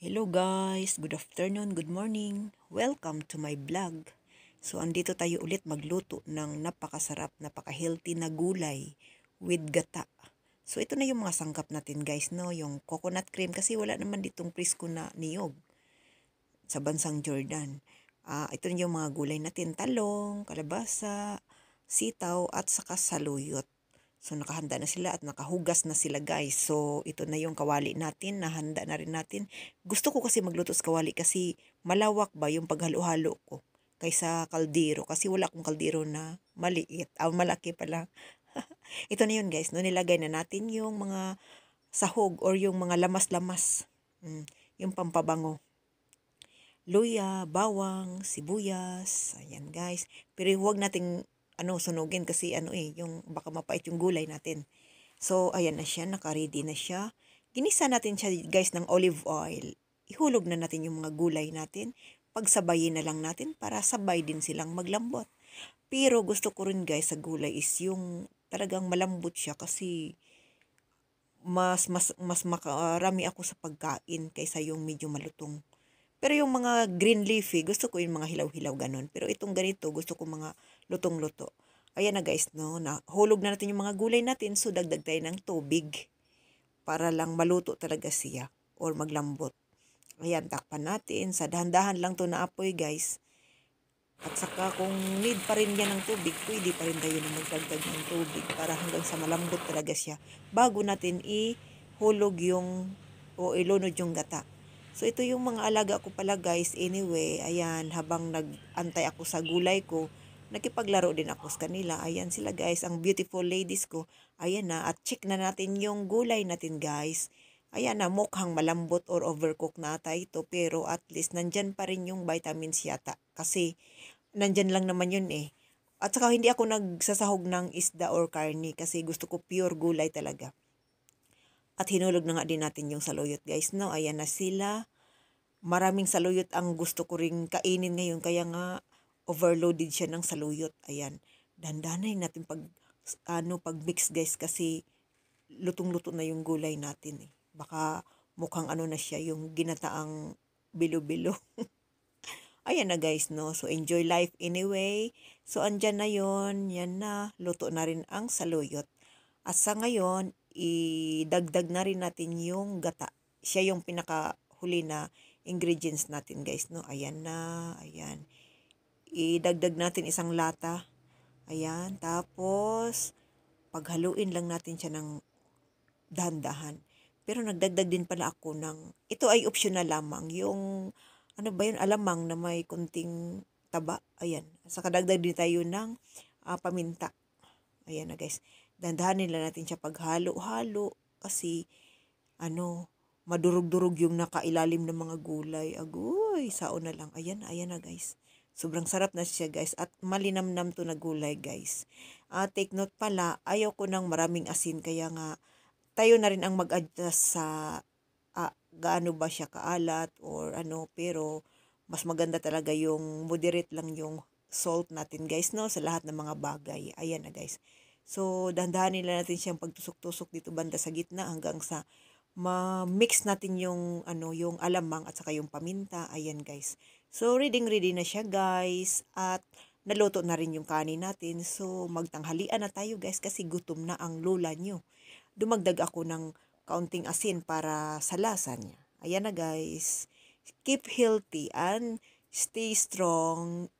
Hello guys, good afternoon, good morning. Welcome to my vlog. So andito tayo ulit magluto ng napakasarap, napaka-healthy na gulay with gata. So ito na yung mga sangkap natin guys, no? Yung coconut cream kasi wala naman ditong presko na niyog sa bansang Jordan. Ito na yung mga gulay natin, talong, kalabasa, sitaw at saka saluyot. So nakahanda na sila at nakahugas na sila guys. So ito na yung kawali natin, nahanda na rin natin. Gusto ko kasi magluto sa kawali kasi malawak ba yung paghalo-halo ko kaysa kaldero. Kasi wala akong kaldero na maliit, malaki pala. Ito na yun guys, no? Nilagay na natin yung mga sahog or yung mga lamas-lamas. Yung pampabango. Luya, bawang, sibuyas, ayan guys. Pero huwag nating sunugin kasi yung baka mapait yung gulay natin. So, ayan na siya, naka-ready na siya. Ginisa natin siya guys ng olive oil. Ihulog na natin yung mga gulay natin. Pagsabayin na lang natin para sabay din silang maglambot. Pero gusto ko rin guys sa gulay is yung talagang malambot siya kasi mas makarami ako sa pagkain kaysa yung medyo malutong. Pero yung mga green leafy, gusto ko yung mga hilaw-hilaw ganun. Pero itong ganito, gusto ko mga lutong-luto. Ayan na guys, no? Nahulog na natin yung mga gulay natin. So, dagdag tayo ng tubig para lang maluto talaga siya or maglambot. Ayan, takpan natin. Sa dahan-dahan lang to na apoy guys. At saka kung need pa rin yan ng tubig, pwede pa rin tayo na magdagdag ng tubig para hanggang sa malambot talaga siya. Bago natin ihulog yung o ilunod yung gata. So, ito yung mga alaga ko pala guys. Anyway, ayan, habang nag-antay ako sa gulay ko, nakipaglaro din ako sa kanila. Ayan sila guys, ang beautiful ladies ko. Ayan na, at check na natin yung gulay natin guys. Ayan na, mukhang malambot or overcooked na ata ito. Pero at least, nandyan pa rin yung vitamins yata. Kasi, nandyan lang naman yun eh. At saka, hindi ako nagsasahog ng isda or karni kasi gusto ko pure gulay talaga. At hinulog na nga din natin yung saluyot guys. No, ayan na sila. Maraming saluyot ang gusto ko ring kainin ngayon. Kaya nga overloaded siya ng saluyot. Ayan. Dandanay natin pag mix guys kasi lutong-luto na yung gulay natin eh. Baka mukhang na siya yung ginataang bilo-bilo. Ayan na guys, no? So, enjoy life anyway. So, andyan na yon. Yan na. Luto na rin ang saluyot. At sa ngayon, idagdag na rin natin yung gata. Siya yung pinakahuli na ingredients natin guys, no? Ayan na. Ayan. Idagdag natin isang lata. Ayan. Tapos, paghaluin lang natin siya ng dahan-dahan. Pero nagdagdag din pala ako ito ay optional lamang, yung, alamang na may kunting taba, ayan. Saka dagdag din tayo ng paminta. Ayan na guys. Dandahanin lang natin siya paghalo-halo kasi, madurog-durog yung nakailalim ng mga gulay. Agoy, saon na lang. Ayan na guys. Sobrang sarap na siya guys at malinamnam to na gulay guys. Take note pala, ayaw ko ng maraming asin kaya nga tayo na rin ang mag-adjust sa gaano ba siya kaalat or pero mas maganda talaga yung moderate lang yung salt natin guys, no, sa lahat ng mga bagay. Ayan na guys. So, dahan-dahanin lang natin siyang pagtusok-tusok dito banda sa gitna hanggang sa ma-mix natin yung yung alamang at saka yung paminta. Ayan guys. So, ready na siya guys at naluto na rin yung kanin natin. So, magtanghalian na tayo guys kasi gutom na ang lola nyo. Dumagdag ako ng kaunting asin para sa lasa niya. Ayan na guys. Keep healthy and stay strong.